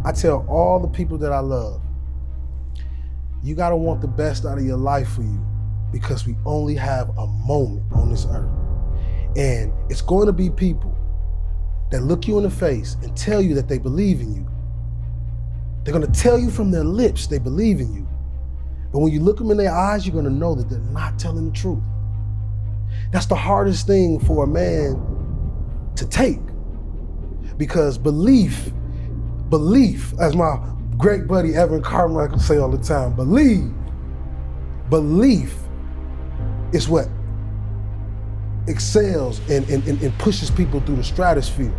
I tell all the people that I love, you gotta want the best out of your life for you, because we only have a moment on this earth. And it's going to be people that look you in the face and tell you that they believe in you. They're gonna tell you from their lips they believe in you. But when you look them in their eyes, you're gonna know that they're not telling the truth. That's the hardest thing for a man to take, because belief, as my great buddy Evan Carmichael say all the time, belief is what excels and pushes people through the stratosphere.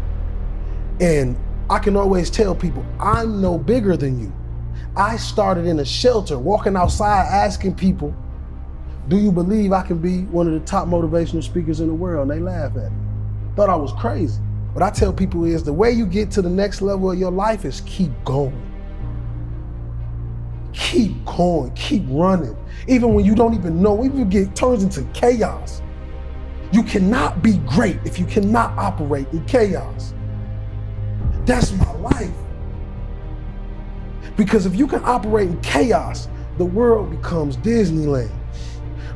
And I can always tell people, I'm no bigger than you. I started in a shelter, walking outside asking people, do you believe I can be one of the top motivational speakers in the world? And they laugh at me. Thought I was crazy. What I tell people is, the way you get to the next level of your life is keep going. Keep going, keep running. Even when you don't even know, even it turns into chaos. You cannot be great if you cannot operate in chaos. That's my life. Because if you can operate in chaos, the world becomes Disneyland.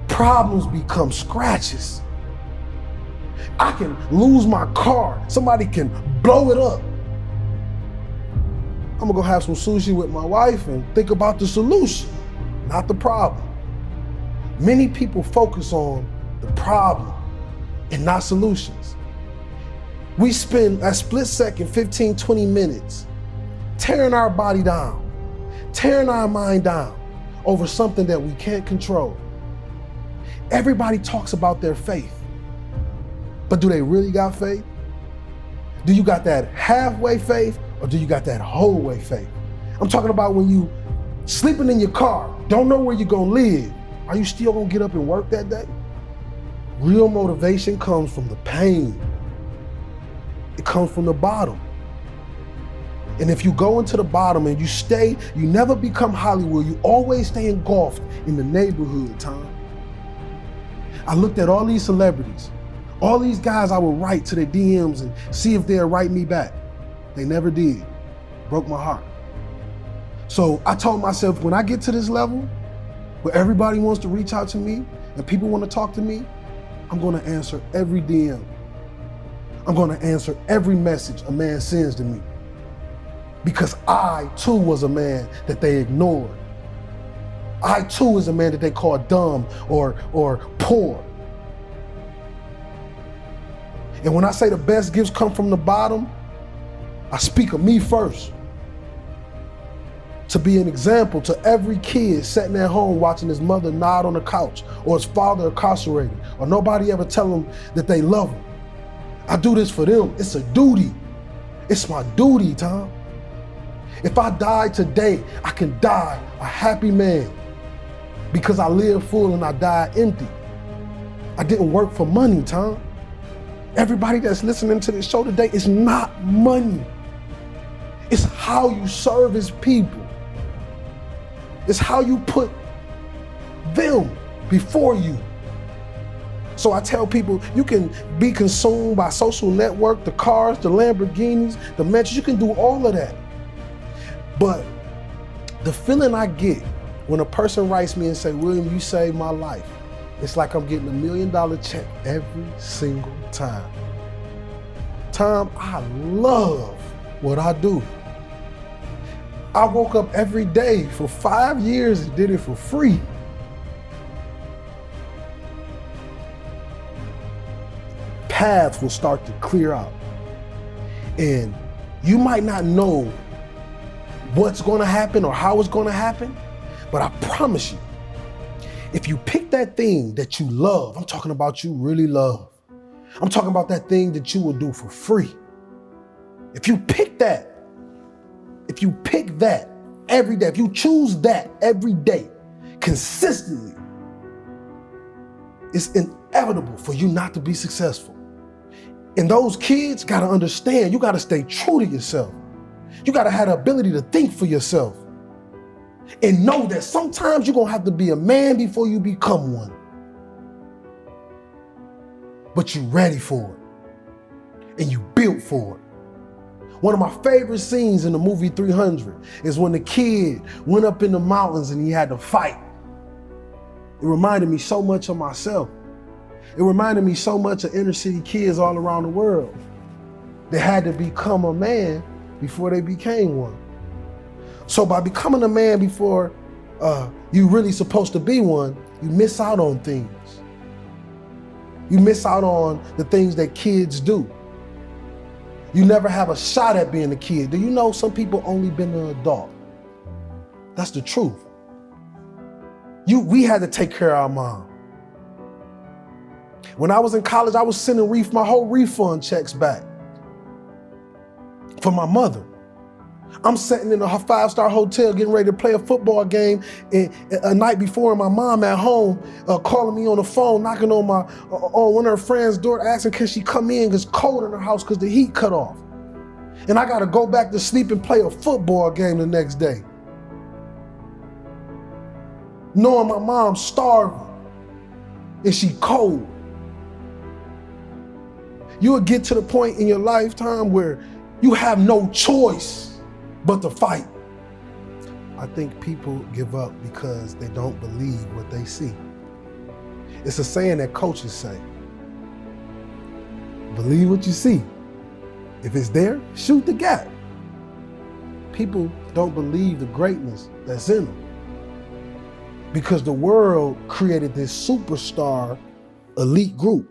Problems become scratches. I can lose my car. Somebody can blow it up. I'm gonna go have some sushi with my wife and think about the solution, not the problem. Many people focus on the problem and not solutions. We spend a split second, 15, 20 minutes tearing our body down, tearing our mind down over something that we can't control. Everybody talks about their faith, but do they really got faith? Do you got that halfway faith, or do you got that whole way faith? I'm talking about when you sleeping in your car, don't know where you're gonna live. Are you still gonna get up and work that day? Real motivation comes from the pain. It comes from the bottom. And if you go into the bottom and you stay, you never become Hollywood, you always stay engulfed in the neighborhood, Tom. I looked at all these celebrities, all these guys I would write to their DMs and see if they'll write me back. They never did. Broke my heart. So I told myself, when I get to this level where everybody wants to reach out to me and people want to talk to me, I'm gonna answer every DM. I'm gonna answer every message a man sends to me. Because I too was a man that they ignored. I too was a man that they called dumb or poor. And when I say the best gifts come from the bottom, I speak of me first. To be an example to every kid sitting at home watching his mother nod on the couch, or his father incarcerated, or nobody ever tell him that they love him. I do this for them. It's a duty. It's my duty, Tom. If I die today, I can die a happy man because I lived full and I died empty. I didn't work for money, Tom. Everybody that's listening to this show today, it's not money. It's how you service people. It's how you put them before you. So I tell people, you can be consumed by social network, the cars, the Lamborghinis, the Mets, you can do all of that. But the feeling I get when a person writes me and say, William, you saved my life, it's like I'm getting $1 million check every single time. Tom, I love what I do. I woke up every day for 5 years and did it for free. Paths will start to clear out. And you might not know what's gonna happen or how it's gonna happen, but I promise you, if you pick that thing that you love, I'm talking about you really love, I'm talking about that thing that you will do for free. If you pick that every day, if you choose that every day, consistently, it's inevitable for you not to be successful. And those kids gotta understand, you gotta stay true to yourself. You gotta have the ability to think for yourself and know that sometimes you're gonna have to be a man before you become one. But you're ready for it and you built for it. One of my favorite scenes in the movie 300 is when the kid went up in the mountains and he had to fight. It reminded me so much of myself. It reminded me so much of inner city kids all around the world. They had to become a man before they became one. So by becoming a man before you really supposed to be one, you miss out on things. You miss out on the things that kids do. You never have a shot at being a kid. Do you know some people only been an adult? That's the truth. We had to take care of our mom. When I was in college, I was sending my whole refund checks back for my mother. I'm sitting in a 5-star hotel getting ready to play a football game a night before, and my mom at home calling me on the phone, knocking on one of her friend's door, asking can she come in because it's cold in her house because the heat cut off. And I got to go back to sleep and play a football game the next day. Knowing my mom's starving and she cold. You will get to the point in your lifetime where you have no choice but to fight. I think people give up because they don't believe what they see. It's a saying that coaches say, believe what you see. If it's there, shoot the gap. People don't believe the greatness that's in them because the world created this superstar elite group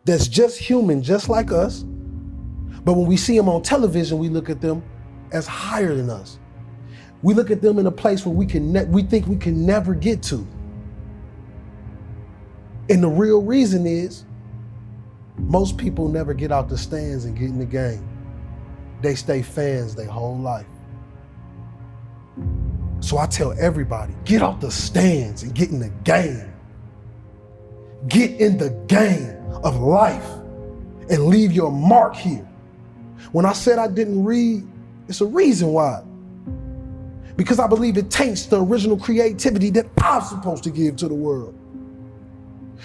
that's just human, just like us. But when we see them on television, we look at them as higher than us. We look at them in a place where we think we can never get to. And the real reason is most people never get out the stands and get in the game. They stay fans their whole life. So I tell everybody, get out the stands and get in the game. Get in the game of life and leave your mark here. When I said I didn't read, it's a reason why. Because I believe it taints the original creativity that I'm supposed to give to the world.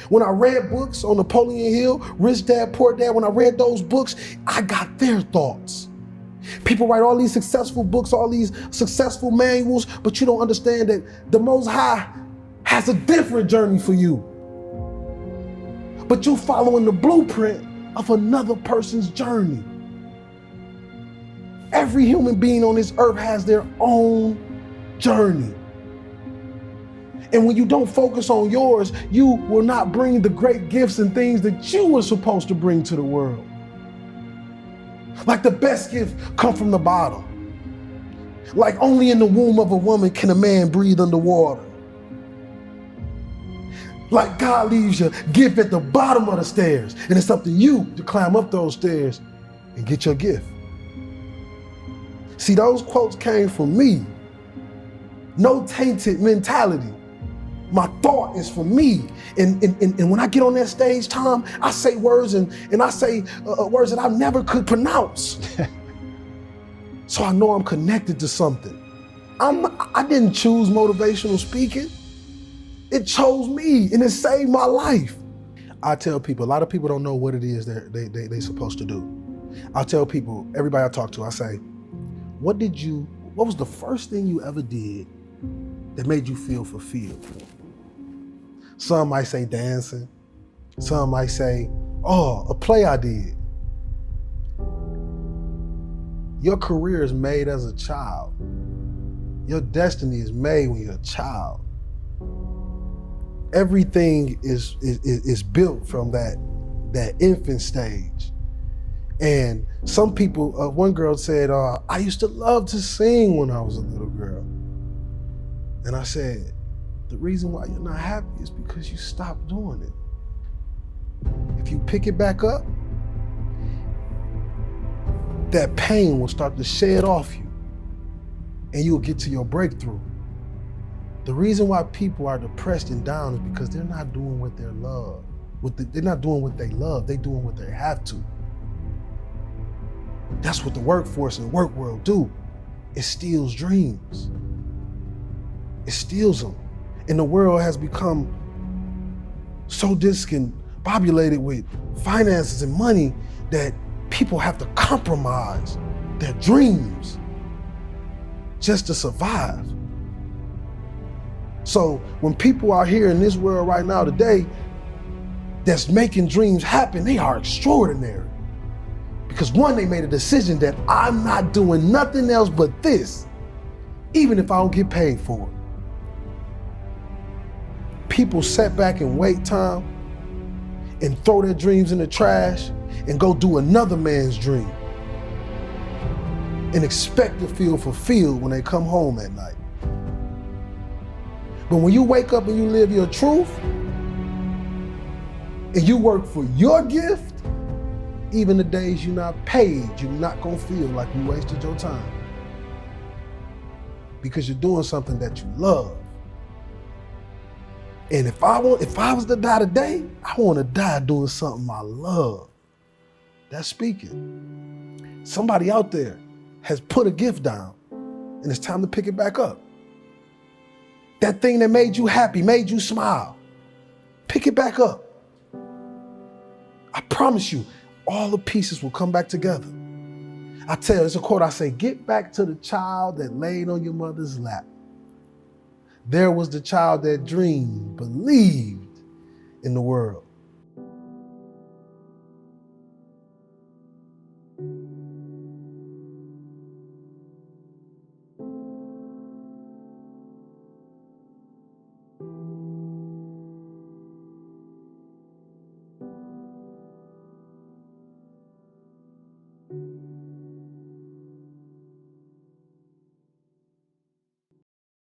When I read books on Napoleon Hill, Rich Dad, Poor Dad, when I read those books, I got their thoughts. People write all these successful books, all these successful manuals, but you don't understand that the Most High has a different journey for you. But you're following the blueprint of another person's journey. Every human being on this earth has their own journey. And when you don't focus on yours, you will not bring the great gifts and things that you were supposed to bring to the world. Like the best gift come from the bottom. Like only in the womb of a woman can a man breathe underwater. Like God leaves your gift at the bottom of the stairs, and it's up to you to climb up those stairs and get your gift. See, those quotes came from me. No tainted mentality. My thought is for me. And when I get on that stage, Tom, I say words and I say words that I never could pronounce. So I know I'm connected to something. I didn't choose motivational speaking. It chose me and it saved my life. I tell people, a lot of people don't know what it is they're supposed to do. I tell people, everybody I talk to, I say, what was the first thing you ever did that made you feel fulfilled? Some might say dancing. Some might say, oh, a play I did. Your career is made as a child. Your destiny is made when you're a child. Everything is built from that infant stage. And some people, one girl said, I used to love to sing when I was a little girl. And I said, the reason why you're not happy is because you stopped doing it. If you pick it back up, that pain will start to shed off you and you'll get to your breakthrough. The reason why people are depressed and down is because they're not doing what they love. They're not doing what they love, they're doing what they have to. That's what the workforce and work world do. It steals dreams. It steals them. And the world has become so discombobulated with finances and money that people have to compromise their dreams just to survive. So when people are here in this world right now today that's making dreams happen, they are extraordinary. Because one, they made a decision that I'm not doing nothing else but this, even if I don't get paid for it. People sit back and wait time and throw their dreams in the trash and go do another man's dream and expect to feel fulfilled when they come home at night. But when you wake up and you live your truth and you work for your gift, even the days you're not paid, you're not gonna feel like you wasted your time, because you're doing something that you love. And if I was to die today, I want to die doing something I love. That's speaking. Somebody out there has put a gift down and it's time to pick it back up. That thing that made you happy, made you smile, pick it back up. I promise you, all the pieces will come back together. I tell you, it's a quote I say, get back to the child that laid on your mother's lap. There was the child that dreamed, believed in the world.